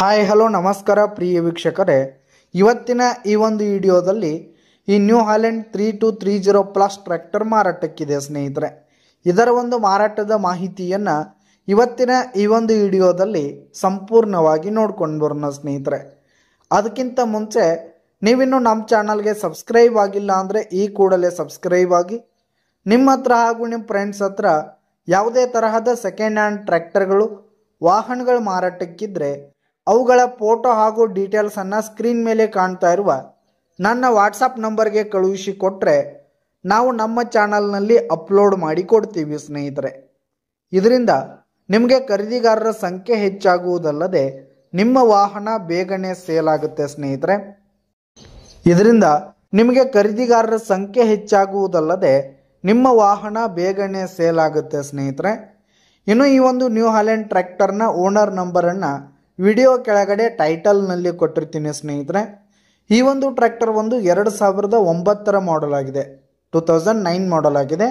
Hi hello ನಮಸ್ಕಾರ ಪ್ರಿಯ ವೀಕ್ಷಕರೇ, ಇವತ್ತಿನ ಈ ಒಂದು ವಿಡಿಯೋದಲ್ಲಿ ಈ ನ್ಯೂ ಹಾಲೆಂಡ್ 3230 ಪ್ಲಸ್ ಟ್ರ್ಯಾಕ್ಟರ್ ಮಾರಾಟಕ್ಕಿದೆ ಸ್ನೇಹಿತರೆ. ಇದರ ಒಂದು ಮಾರಾಟದ ಮಾಹಿತಿಯನ್ನು ಇವತ್ತಿನ ಈ ಒಂದು ವಿಡಿಯೋದಲ್ಲಿ ಸಂಪೂರ್ಣವಾಗಿ ನೋಡ್ಕೊಂಡು ಬರೋಣ ಸ್ನೇಹಿತರೆ. ಅದಕ್ಕಿಂತ ಮುಂಚೆ ನೀವಿನ್ನು ನಮ್ಮ ಚಾನಲ್ಗೆ ಸಬ್ಸ್ಕ್ರೈಬ್ ಆಗಿಲ್ಲ ಅಂದರೆ ಈ ಕೂಡಲೇ ಸಬ್ಸ್ಕ್ರೈಬ್ ಆಗಿ, ನಿಮ್ಮ ಹತ್ರ ಹಾಗೂ ನಿಮ್ಮ ಫ್ರೆಂಡ್ಸ್ ಹತ್ರ ಯಾವುದೇ ತರಹದ ಸೆಕೆಂಡ್ ಹ್ಯಾಂಡ್ ಟ್ರ್ಯಾಕ್ಟರ್ಗಳು ವಾಹನಗಳು ಮಾರಾಟಕ್ಕಿದ್ರೆ ಅವುಗಳ ಫೋಟೋ ಹಾಗೂ ಡೀಟೇಲ್ಸನ್ನು ಸ್ಕ್ರೀನ್ ಮೇಲೆ ಕಾಣ್ತಾ ಇರುವ ನನ್ನ ವಾಟ್ಸಪ್ ನಂಬರ್ಗೆ ಕಳುಹಿಸಿ ಕೊಟ್ಟರೆ ನಾವು ನಮ್ಮ ಚಾನಲ್ನಲ್ಲಿ ಅಪ್ಲೋಡ್ ಮಾಡಿ ಕೊಡ್ತೀವಿ ಸ್ನೇಹಿತರೆ. ಇದರಿಂದ ನಿಮಗೆ ಖರೀದಿಗಾರರ ಸಂಖ್ಯೆ ಹೆಚ್ಚಾಗುವುದಲ್ಲದೆ ನಿಮ್ಮ ವಾಹನ ಬೇಗನೆ ಸೇಲ್ ಆಗುತ್ತೆ ಸ್ನೇಹಿತರೆ. ಇದರಿಂದ ನಿಮಗೆ ಖರೀದಿಗಾರರ ಸಂಖ್ಯೆ ಹೆಚ್ಚಾಗುವುದಲ್ಲದೆ ನಿಮ್ಮ ವಾಹನ ಬೇಗನೆ ಸೇಲ್ ಆಗುತ್ತೆ ಸ್ನೇಹಿತರೆ. ಇನ್ನು ಈ ಒಂದು ನ್ಯೂ ಹಾಲೆಂಡ್ ಟ್ರ್ಯಾಕ್ಟರ್ನ ಓನರ್ ನಂಬರನ್ನು ವಿಡಿಯೋ ಕೆಳಗಡೆ ಟೈಟಲ್ನಲ್ಲಿ ಕೊಟ್ಟಿರ್ತೀನಿ ಸ್ನೇಹಿತರೆ. ಈ ಒಂದು ಟ್ರ್ಯಾಕ್ಟರ್ ಒಂದು 2009 ಮಾಡೆಲ್ ಆಗಿದೆ, 2009 ಮಾಡೆಲ್ ಆಗಿದೆ.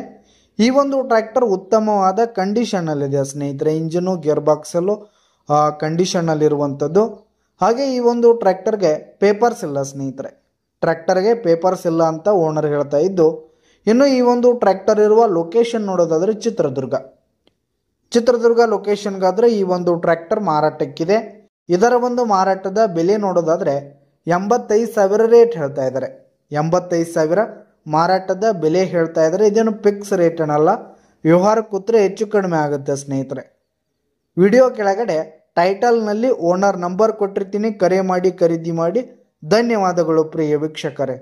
ಈ ಒಂದು ಟ್ರ್ಯಾಕ್ಟರ್ ಉತ್ತಮವಾದ ಕಂಡೀಷನ್ನಲ್ಲಿದೆ ಸ್ನೇಹಿತರೆ. ಇಂಜಿನು ಗೇರ್ ಬಾಕ್ಸಲ್ಲೂ ಕಂಡೀಷನ್ನಲ್ಲಿರುವಂಥದ್ದು. ಹಾಗೆ ಈ ಒಂದು ಟ್ರ್ಯಾಕ್ಟರ್ಗೆ ಪೇಪರ್ಸ್ ಇಲ್ಲ ಸ್ನೇಹಿತರೆ, ಟ್ರ್ಯಾಕ್ಟರ್ಗೆ ಪೇಪರ್ಸ್ ಇಲ್ಲ ಅಂತ ಓನರ್ ಹೇಳ್ತಾ ಇದ್ದು. ಇನ್ನು ಈ ಒಂದು ಟ್ರ್ಯಾಕ್ಟರ್ ಇರುವ ಲೊಕೇಶನ್ ನೋಡೋದಾದರೆ ಚಿತ್ರದುರ್ಗ ಲೊಕೇಶನ್ಗಾದರೆ ಈ ಒಂದು ಟ್ರ್ಯಾಕ್ಟರ್ ಮಾರಾಟಕ್ಕಿದೆ. ಇದರ ಒಂದು ಮಾರಾಟದ ಬೆಲೆ ನೋಡೋದಾದರೆ 85,000 ರೇಟ್ ಹೇಳ್ತಾ ಇದ್ದಾರೆ. 85,000 ಮಾರಾಟದ ಬೆಲೆ ಹೇಳ್ತಾ ಇದ್ದಾರೆ. ಇದೇನು ಫಿಕ್ಸ್ ರೇಟ್ ಏನಲ್ಲ, ವ್ಯವಹಾರ ಕೂತ್ರೆ ಹೆಚ್ಚು ಕಡಿಮೆ ಆಗುತ್ತೆ ಸ್ನೇಹಿತರೆ. ವಿಡಿಯೋ ಕೆಳಗಡೆ ಟೈಟಲ್ನಲ್ಲಿ ಓನರ್ ನಂಬರ್ ಕೊಟ್ಟಿರ್ತೀನಿ, ಕರೆ ಮಾಡಿ ಖರೀದಿ ಮಾಡಿ. ಧನ್ಯವಾದಗಳು ಪ್ರಿಯ ವೀಕ್ಷಕರೇ.